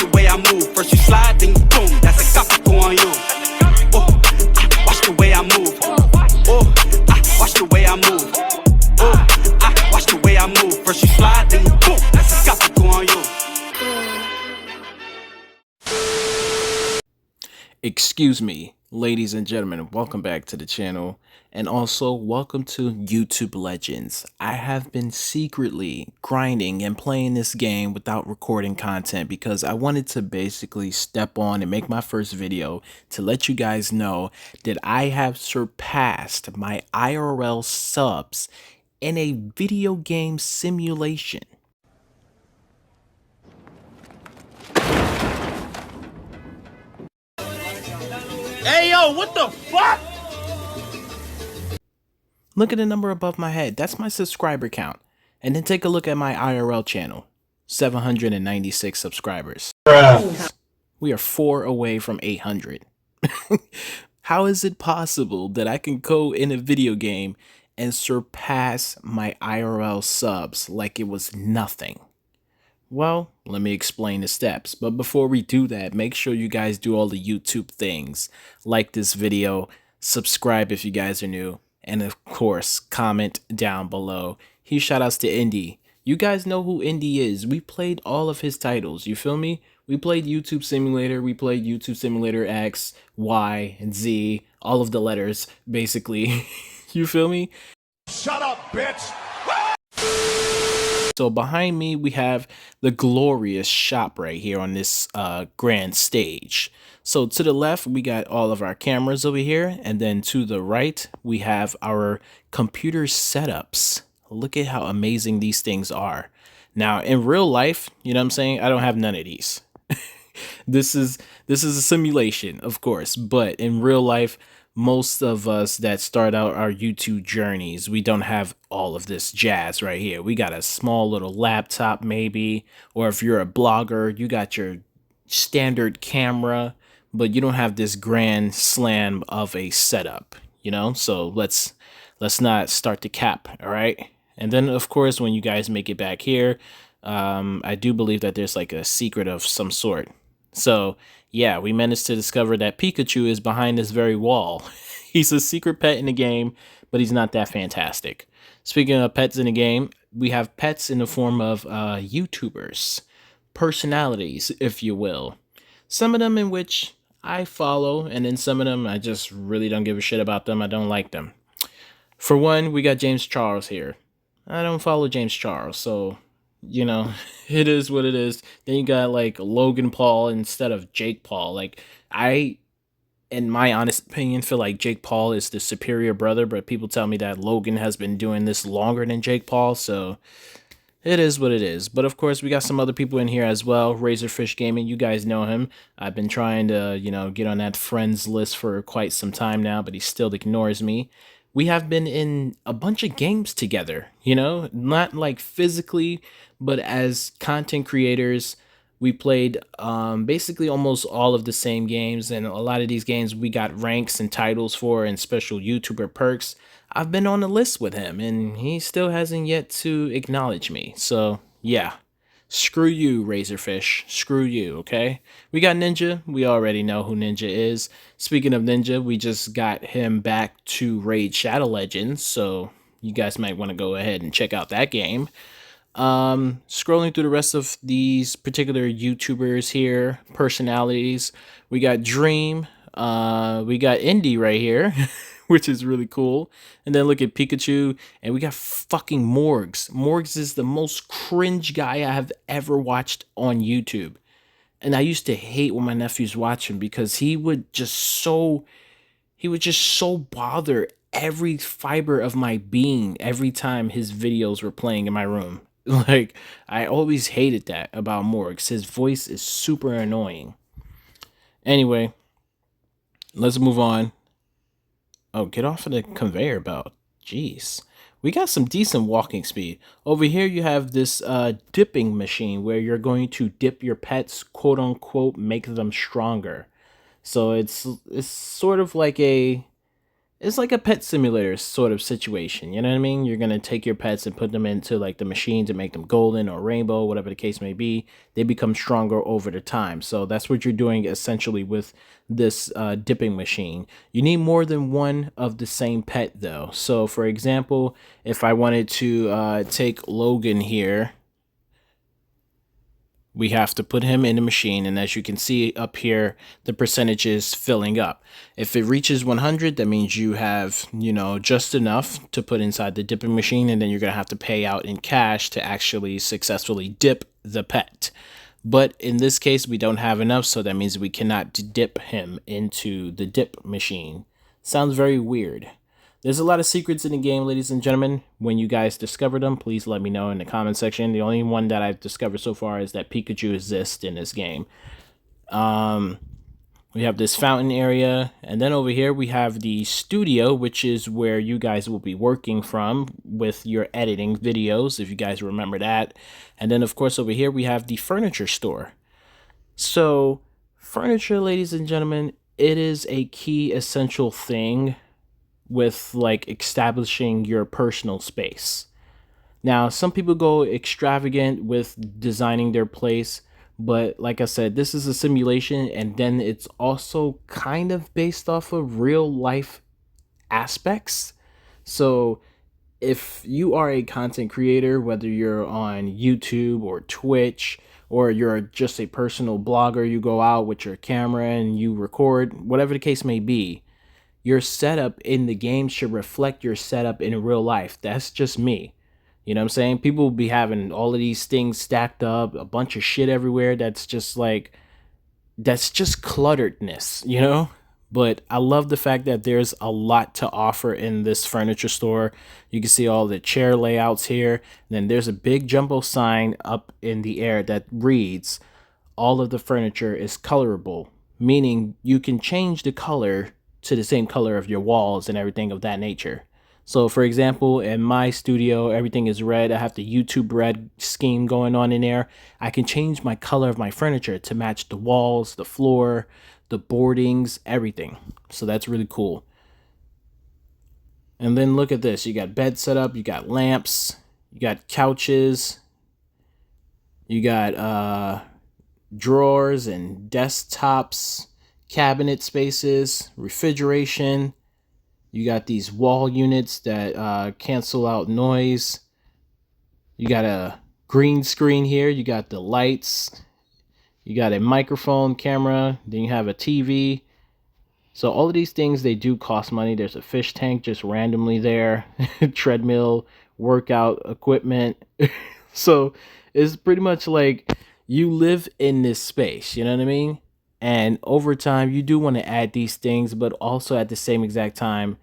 the way I move. First you slide, then you boom. That's a capico on you. Oh, watch the way I move. Oh, watch the way I move. Oh, watch the way I move. First you slide, then you boom. That's a capico on you. Excuse me, ladies and gentlemen, welcome back to the channel, and also welcome to YouTube Legends. I have been secretly grinding and playing this game without recording content because I wanted to basically step on and make my first video to let you guys know that I have surpassed my IRL subs in a video game simulation. Hey, yo, what the fuck? Look at the number above my head. That's my subscriber count. And then take a look at my IRL channel. 796 subscribers. We are 4 away from 800. How is it possible that I can go in a video game and surpass my IRL subs like it was nothing? Well, let me explain the steps. But before we do that, make sure you guys do all the YouTube things. Like this video, subscribe if you guys are new, and of course, comment down below. Huge shout outs to Indy. You guys know who Indy is. We played all of his titles. You feel me? We played YouTube Simulator. We played YouTube Simulator X, Y, and Z. All of the letters, basically. You feel me? Shut up, bitch! So behind me, we have the glorious shop right here on this grand stage. So to the left, we got all of our cameras over here. And then to the right, we have our computer setups. Look at how amazing these things are. Now, in real life, you know what I'm saying? I don't have none of these. This is a simulation, of course. But in real life, most of us that start out our YouTube journeys, we don't have all of this jazz right here. We got a small little laptop maybe, or if you're a blogger, you got your standard camera, but you don't have this grand slam of a setup, you know? So let's not start to cap, all right? And then of course, when you guys make it back here, I do believe that there's like a secret of some sort. So yeah, we managed to discover that Pikachu is behind this very wall. He's a secret pet in the game, but he's not that fantastic. Speaking of pets in the game, we have pets in the form of YouTubers, personalities, if you will. Some of them in which I follow, and then some of them I just really don't give a shit about them. I don't like them. For one, we got James Charles here. I don't follow James Charles, so you know, it is what it is. Then you got like Logan Paul instead of Jake Paul. Like I, in my honest opinion, feel like Jake Paul is the superior brother, but people tell me that Logan has been doing this longer than Jake Paul, so it is what it is. But of course, we got some other people in here as well. Razorfish Gaming, you guys know him. I've been trying to, you know, get on that friends list for quite some time now, but he still ignores me. We have been in a bunch of games together, you know, not like physically, but as content creators. We played basically almost all of the same games, and a lot of these games we got ranks and titles for and special YouTuber perks. I've been on the list with him, and he still hasn't yet to acknowledge me. So yeah, screw you, Razorfish. Screw you, okay? We got Ninja. We already know who Ninja is. Speaking of Ninja, we just got him back to Raid Shadow Legends, so you guys might want to go ahead and check out that game. Scrolling through the rest of these particular YouTubers here, personalities, we got Dream, we got Indy right here, which is really cool. And then look at Pikachu, and we got fucking Morgs. Morgs is the most cringe guy I have ever watched on YouTube. And I used to hate when my nephews watch him because he would just so bother every fiber of my being every time his videos were playing in my room. Like, I always hated that about Morgs. His voice is super annoying. Anyway, let's move on. Oh, get off of the conveyor belt. Jeez. We got some decent walking speed. Over here you have this dipping machine where you're going to dip your pets, quote unquote, make them stronger. So it's sort of like a it's like a pet simulator sort of situation. You know what I mean? You're going to take your pets and put them into like the machine to make them golden or rainbow, whatever the case may be. They become stronger over the time. So that's what you're doing essentially with this dipping machine. You need more than one of the same pet though. So for example, if I wanted to take Logan here, we have to put him in the machine, and as you can see up here, the percentage is filling up. If it reaches 100, that means you have, you know, just enough to put inside the dipping machine, and then you're going to have to pay out in cash to actually successfully dip the pet. But in this case, we don't have enough, so that means we cannot dip him into the dip machine. Sounds very weird. There's a lot of secrets in the game, ladies and gentlemen. When you guys discover them, please let me know in the comment section. The only one that I've discovered so far is that Pikachu exists in this game. We have this fountain area, and then over here we have the studio, which is where you guys will be working from with your editing videos, if you guys remember that. And then, of course, over here we have the furniture store. So, furniture, ladies and gentlemen, it is a key essential thing with like establishing your personal space. Now, some people go extravagant with designing their place, but like I said, this is a simulation, and then it's also kind of based off of real life aspects. So if you are a content creator, whether you're on YouTube or Twitch, or you're just a personal blogger, you go out with your camera and you record, whatever the case may be, your setup in the game should reflect your setup in real life. That's just me. You know what I'm saying? People will be having all of these things stacked up, a bunch of shit everywhere. That's just clutteredness, you know? But I love the fact that there's a lot to offer in this furniture store. You can see all the chair layouts here. And then there's a big jumbo sign up in the air that reads, all of the furniture is colorable, meaning you can change the color to the same color of your walls and everything of that nature. So for example, in my studio, everything is red. I have the YouTube red scheme going on in there. I can change my color of my furniture to match the walls, the floor, the boardings, everything. So that's really cool. And then look at this. You got bed set up, you got lamps, you got couches, you got drawers and desktops, cabinet spaces, refrigeration. You got these wall units that cancel out noise. You got a green screen here. You got the lights. You got a microphone, camera. Then you have a TV. So all of these things, they do cost money. There's a fish tank just randomly there. Treadmill, workout equipment. So it's pretty much like you live in this space. You know what I mean? And over time, you do want to add these things, but also at the same exact time,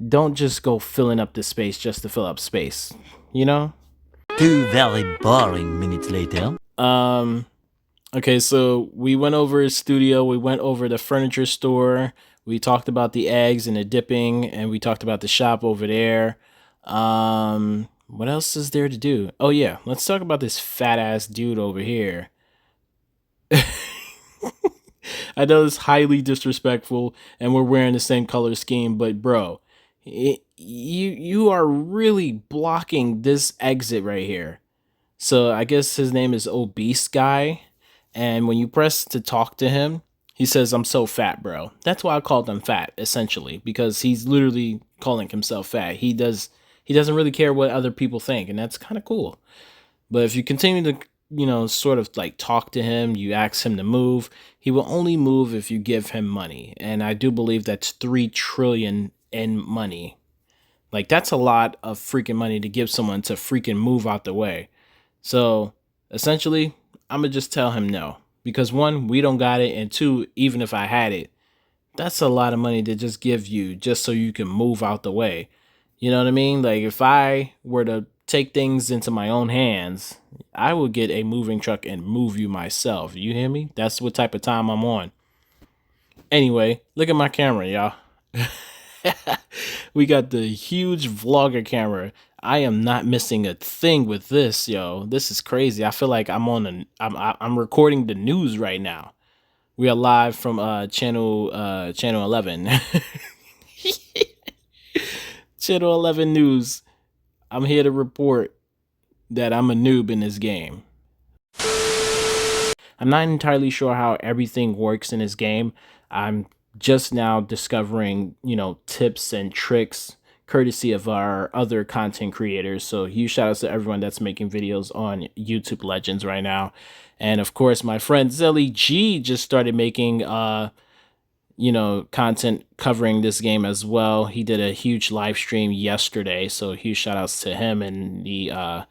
don't just go filling up the space just to fill up space, you know? 2 very boring minutes later. Okay, so we went over his studio, we went over the furniture store, we talked about the eggs and the dipping, and we talked about the shop over there. What else is there to do? Oh yeah, let's talk about this fat ass dude over here. I know it's highly disrespectful and we're wearing the same color scheme, but bro, you are really blocking this exit right here. So I guess his name is Obese Guy. And when you press to talk to him, he says, "I'm so fat, bro." That's why I called him fat, essentially, because he's literally calling himself fat. He doesn't really care what other people think, and that's kind of cool. But if you continue to, you know, sort of like talk to him, you ask him to move, he will only move if you give him money. And I do believe that's 3 trillion in money. Like, that's a lot of freaking money to give someone to freaking move out the way. So essentially, I'm gonna just tell him no, because 1, we don't got it, and 2, even if I had it, that's a lot of money to just give you just so you can move out the way. You know what I mean? Like, if I were to take things into my own hands, I would get a moving truck and move you myself. You hear me? That's what type of time I'm on. Anyway, look at my camera, y'all. We got the huge vlogger camera. I am not missing a thing with this, yo. This is crazy. I feel like I'm recording the news right now. We are live from channel 11. Channel 11 News. I'm here to report that I'm a noob in this game. I'm not entirely sure how everything works in this game. I'm just now discovering, tips and tricks courtesy of our other content creators. So huge shout outs to everyone that's making videos on YouTube Legends right now. And of course, my friend Zelly G just started making content covering this game as well. He did a huge live stream yesterday, so huge shout outs to him and the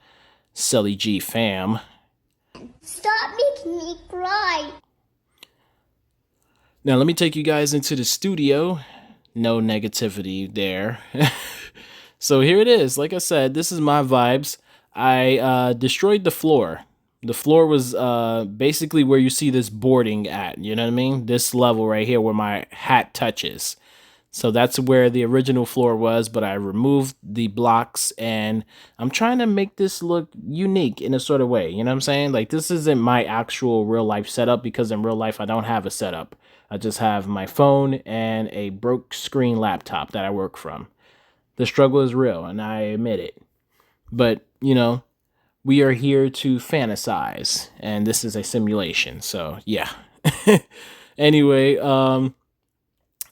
Zelly G fam. Stop making me cry. Now let me take you guys into the studio. No negativity there. So here it is. Like I said, this is my vibes. I destroyed the floor. The floor was basically where you see this boarding at, you know what I mean? This level right here where my hat touches. So that's where the original floor was, but I removed the blocks and I'm trying to make this look unique in a sort of way, you know what I'm saying? Like this isn't my actual real life setup because in real life I don't have a setup. I just have my phone and a broke screen laptop that I work from. The struggle is real and I admit it. But, we are here to fantasize, and this is a simulation, so yeah. Anyway,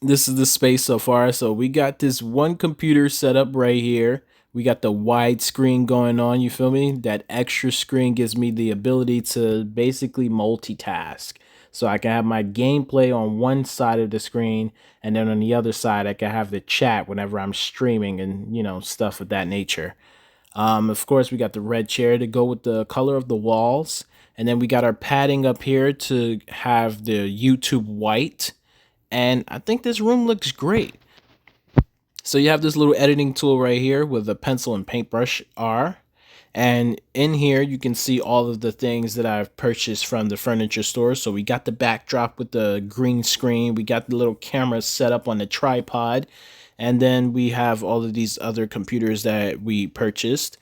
this is the space so far. So we got this one computer set up right here. We got the wide screen going on, you feel me? That extra screen gives me the ability to basically multitask. So I can have my gameplay on one side of the screen, and then on the other side, I can have the chat whenever I'm streaming and, stuff of that nature. Of course, we got the red chair to go with the color of the walls. And then we got our padding up here to have the YouTube white. And I think this room looks great. So you have this little editing tool right here with a pencil and paintbrush R. And in here, you can see all of the things that I've purchased from the furniture store. So we got the backdrop with the green screen. We got the little camera set up on the tripod. And then we have all of these other computers that we purchased.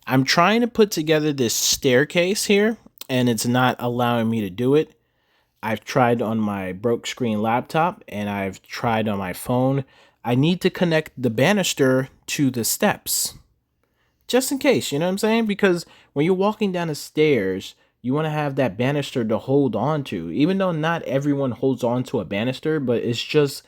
I'm trying to put together this staircase here, and it's not allowing me to do it. I've tried on my broke screen laptop, and I've tried on my phone. I need to connect the banister to the steps. Just in case, you know what I'm saying? Because when you're walking down the stairs, you want to have that banister to hold on to. Even though not everyone holds on to a banister, but it's just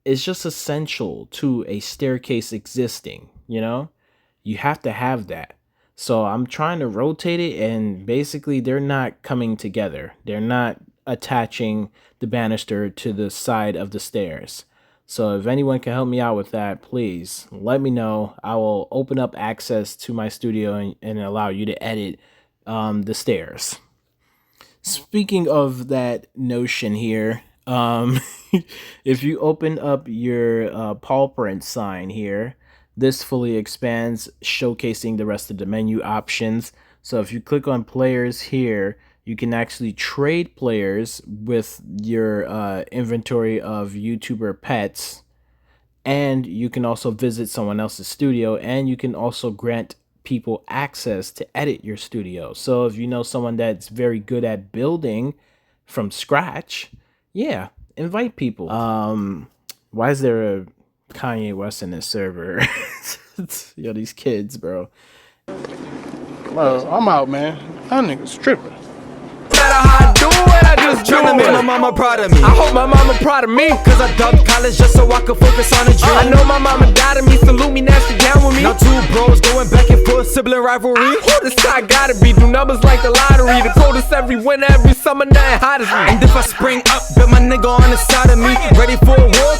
essential to a staircase existing, You have to have that. So I'm trying to rotate it, and basically they're not coming together. They're not attaching the banister to the side of the stairs. So if anyone can help me out with that, please let me know. I will open up access to my studio and allow you to edit the stairs. Speaking of that notion here, if you open up your paw print sign here, this fully expands, showcasing the rest of the menu options. So if you click on players here, you can actually trade players with your inventory of YouTuber pets, and you can also visit someone else's studio, and you can also grant people access to edit your studio. So if you know someone that's very good at building from scratch, yeah, invite people. Why is there a Kanye West in this server? Yo, these kids, bro. Well, I'm out, man. That nigga's tripping. Matter how I do it, I just do it. My mama proud of me. I hope my mama proud of me. Cause I dubbed college just so I could focus on a dream. I know my mama died of me, salute me, now she down with me. Now two bros going back and forth, sibling rivalry. Who this guy gotta be? Do numbers like the lottery. The coldest every winter, every summer, nothing hot as me. And if I spring up, bet my nigga on the side of me. Ready for a war,